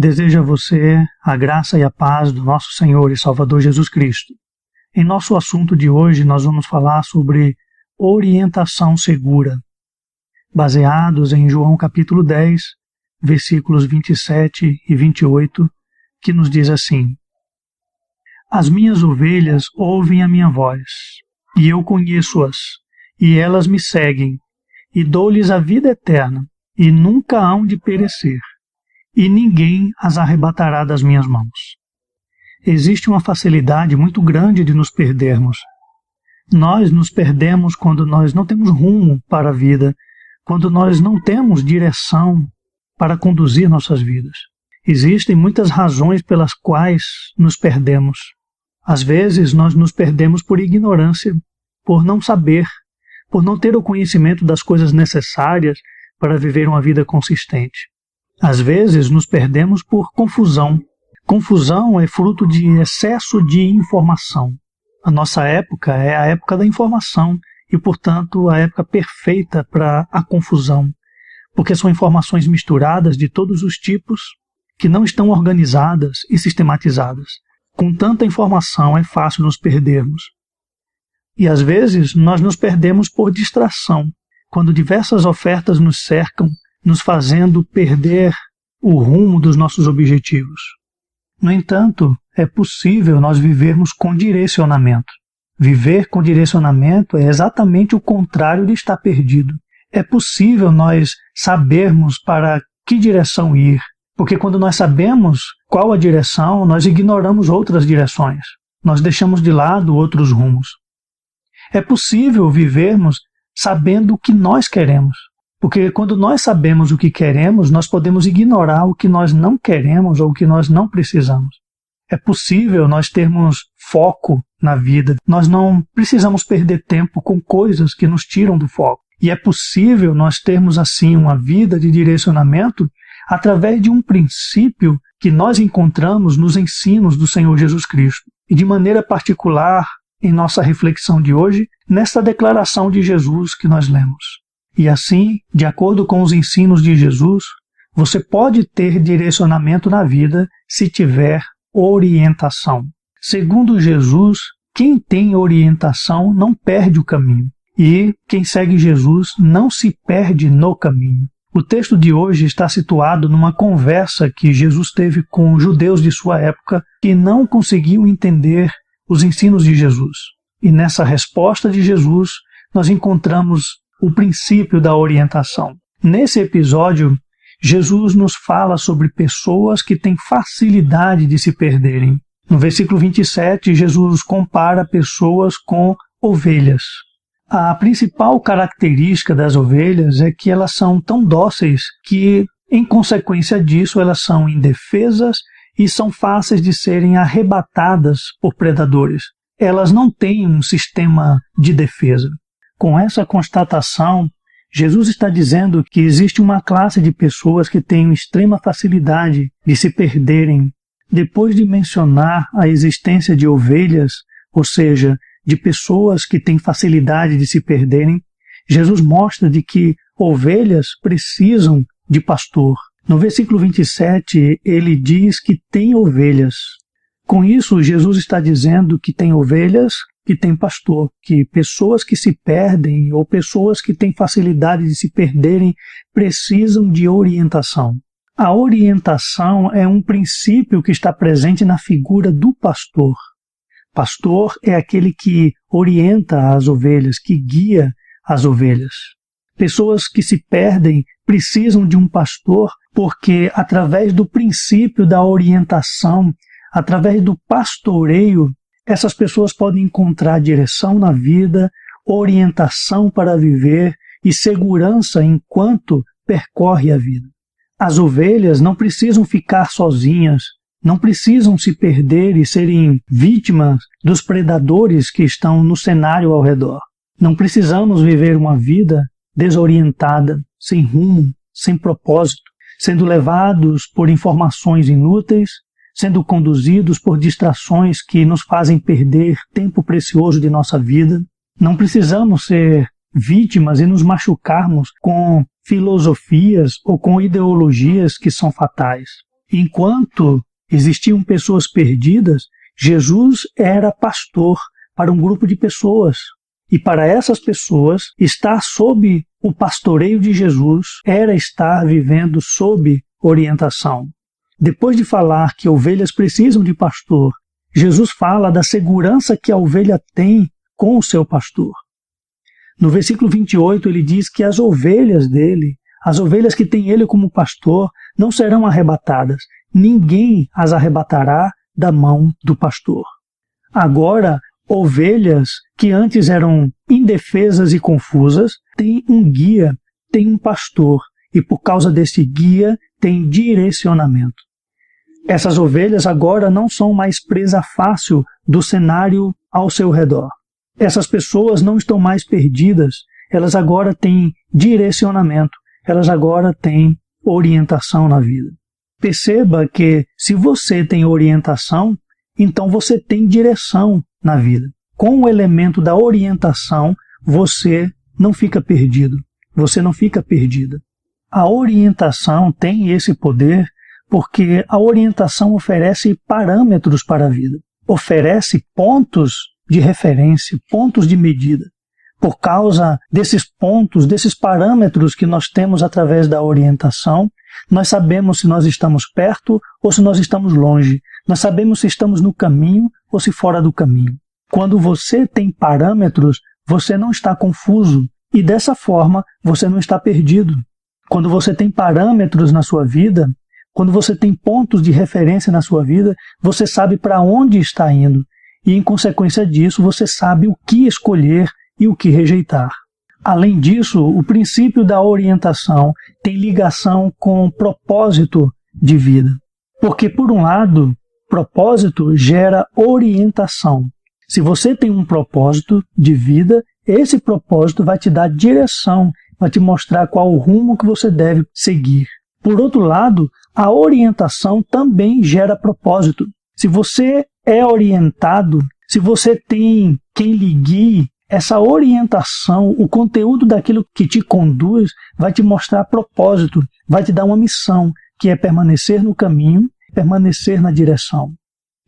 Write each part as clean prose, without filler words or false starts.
Desejo a você a graça e a paz do nosso Senhor e Salvador Jesus Cristo. Em nosso assunto de hoje, nós vamos falar sobre orientação segura, baseados em João capítulo 10, versículos 27 e 28, que nos diz assim: As minhas ovelhas ouvem a minha voz, e eu conheço-as, e elas me seguem, e dou-lhes a vida eterna, e nunca hão de perecer, e ninguém as arrebatará das minhas mãos. Existe uma facilidade muito grande de nos perdermos. Nós nos perdemos quando nós não temos rumo para a vida, quando nós não temos direção para conduzir nossas vidas. Existem muitas razões pelas quais nos perdemos. Às vezes nós nos perdemos por ignorância, por não saber, por não ter o conhecimento das coisas necessárias para viver uma vida consistente. Às vezes nos perdemos por confusão. Confusão é fruto de excesso de informação. A nossa época é a época da informação e, portanto, a época perfeita para a confusão, porque são informações misturadas de todos os tipos que não estão organizadas e sistematizadas. Com tanta informação é fácil nos perdermos. E às vezes nós nos perdemos por distração, quando diversas ofertas nos cercam, nos fazendo perder o rumo dos nossos objetivos. No entanto, é possível nós vivermos com direcionamento. Viver com direcionamento é exatamente o contrário de estar perdido. É possível nós sabermos para que direção ir, porque quando nós sabemos qual a direção, nós ignoramos outras direções. Nós deixamos de lado outros rumos. É possível vivermos sabendo o que nós queremos, porque quando nós sabemos o que queremos, nós podemos ignorar o que nós não queremos ou o que nós não precisamos. É possível nós termos foco na vida. Nós não precisamos perder tempo com coisas que nos tiram do foco. E é possível nós termos assim uma vida de direcionamento através de um princípio que nós encontramos nos ensinos do Senhor Jesus Cristo. E de maneira particular, em nossa reflexão de hoje, nesta declaração de Jesus que nós lemos. E assim, de acordo com os ensinos de Jesus, você pode ter direcionamento na vida se tiver orientação. Segundo Jesus, quem tem orientação não perde o caminho. E quem segue Jesus não se perde no caminho. O texto de hoje está situado numa conversa que Jesus teve com judeus de sua época que não conseguiam entender os ensinos de Jesus. E nessa resposta de Jesus, nós encontramos o princípio da orientação. Nesse episódio, Jesus nos fala sobre pessoas que têm facilidade de se perderem. No versículo 27, Jesus compara pessoas com ovelhas. A principal característica das ovelhas é que elas são tão dóceis que, em consequência disso, elas são indefesas e são fáceis de serem arrebatadas por predadores. Elas não têm um sistema de defesa. Com essa constatação, Jesus está dizendo que existe uma classe de pessoas que têm extrema facilidade de se perderem. Depois de mencionar a existência de ovelhas, ou seja, de pessoas que têm facilidade de se perderem, Jesus mostra de que ovelhas precisam de pastor. No versículo 27, ele diz que tem ovelhas. Com isso, Jesus está dizendo que tem ovelhas, que tem pastor, que pessoas que se perdem ou pessoas que têm facilidade de se perderem precisam de orientação. A orientação é um princípio que está presente na figura do pastor. Pastor é aquele que orienta as ovelhas, que guia as ovelhas. Pessoas que se perdem precisam de um pastor porque, através do princípio da orientação, através do pastoreio, essas pessoas podem encontrar direção na vida, orientação para viver e segurança enquanto percorre a vida. As ovelhas não precisam ficar sozinhas, não precisam se perder e serem vítimas dos predadores que estão no cenário ao redor. Não precisamos viver uma vida desorientada, sem rumo, sem propósito, sendo levados por informações inúteis, sendo conduzidos por distrações que nos fazem perder tempo precioso de nossa vida. Não precisamos ser vítimas e nos machucarmos com filosofias ou com ideologias que são fatais. Enquanto existiam pessoas perdidas, Jesus era pastor para um grupo de pessoas. E para essas pessoas, estar sob o pastoreio de Jesus era estar vivendo sob orientação. Depois de falar que ovelhas precisam de pastor, Jesus fala da segurança que a ovelha tem com o seu pastor. No versículo 28, ele diz que as ovelhas dele, as ovelhas que têm ele como pastor, não serão arrebatadas. Ninguém as arrebatará da mão do pastor. Agora, ovelhas que antes eram indefesas e confusas, têm um guia, têm um pastor, e por causa desse guia, tem direcionamento. Essas ovelhas agora não são mais presa fácil do cenário ao seu redor. Essas pessoas não estão mais perdidas, elas agora têm direcionamento, elas agora têm orientação na vida. Perceba que se você tem orientação, então você tem direção na vida. Com o elemento da orientação, você não fica perdido, você não fica perdida. A orientação tem esse poder porque a orientação oferece parâmetros para a vida, oferece pontos de referência, pontos de medida. Por causa desses pontos, desses parâmetros que nós temos através da orientação, nós sabemos se nós estamos perto ou se nós estamos longe. Nós sabemos se estamos no caminho ou se fora do caminho. Quando você tem parâmetros, você não está confuso e dessa forma você não está perdido. Quando você tem parâmetros na sua vida, quando você tem pontos de referência na sua vida, você sabe para onde está indo e, em consequência disso, você sabe o que escolher e o que rejeitar. Além disso, o princípio da orientação tem ligação com o propósito de vida. Porque, por um lado, propósito gera orientação. Se você tem um propósito de vida, esse propósito vai te dar direção, vai te mostrar qual o rumo que você deve seguir. Por outro lado, a orientação também gera propósito. Se você é orientado, se você tem quem lhe guie, essa orientação, o conteúdo daquilo que te conduz, vai te mostrar propósito, vai te dar uma missão, que é permanecer no caminho, permanecer na direção.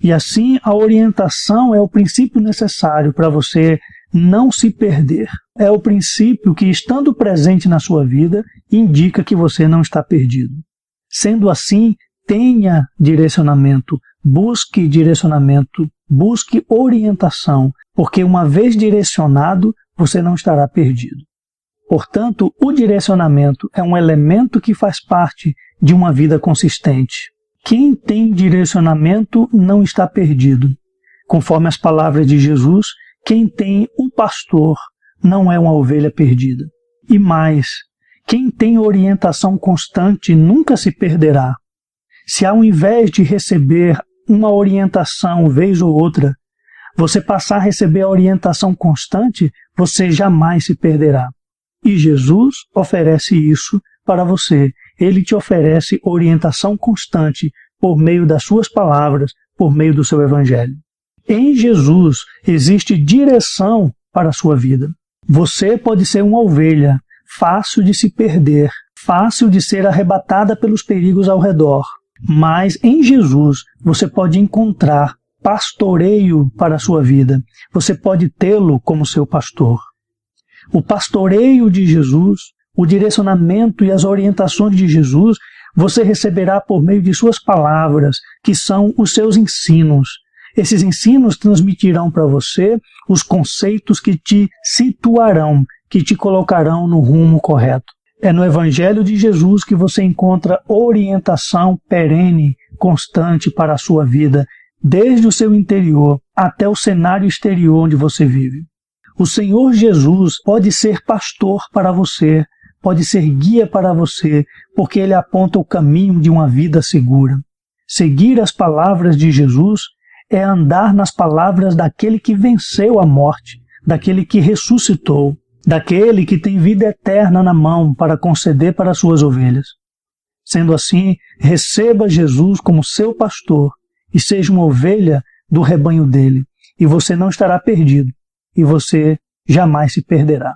E assim, a orientação é o princípio necessário para você não se perder. É o princípio que, estando presente na sua vida, indica que você não está perdido. Sendo assim, tenha direcionamento, busque orientação, porque uma vez direcionado, você não estará perdido. Portanto, o direcionamento é um elemento que faz parte de uma vida consistente. Quem tem direcionamento não está perdido. Conforme as palavras de Jesus, quem tem um pastor não é uma ovelha perdida. E mais, quem tem orientação constante nunca se perderá. Se ao invés de receber uma orientação vez ou outra, você passar a receber a orientação constante, você jamais se perderá. E Jesus oferece isso para você. Ele te oferece orientação constante por meio das suas palavras, por meio do seu evangelho. Em Jesus existe direção para a sua vida. Você pode ser uma ovelha, fácil de se perder, fácil de ser arrebatada pelos perigos ao redor. Mas em Jesus você pode encontrar pastoreio para a sua vida. Você pode tê-lo como seu pastor. O pastoreio de Jesus, o direcionamento e as orientações de Jesus, você receberá por meio de suas palavras, que são os seus ensinos. Esses ensinos transmitirão para você os conceitos que te situarão, que te colocarão no rumo correto. É no Evangelho de Jesus que você encontra orientação perene, constante para a sua vida, desde o seu interior até o cenário exterior onde você vive. O Senhor Jesus pode ser pastor para você, pode ser guia para você, porque Ele aponta o caminho de uma vida segura. Seguir as palavras de Jesus é andar nas palavras daquele que venceu a morte, daquele que ressuscitou, daquele que tem vida eterna na mão para conceder para as suas ovelhas. Sendo assim, receba Jesus como seu pastor e seja uma ovelha do rebanho dele, e você não estará perdido, e você jamais se perderá.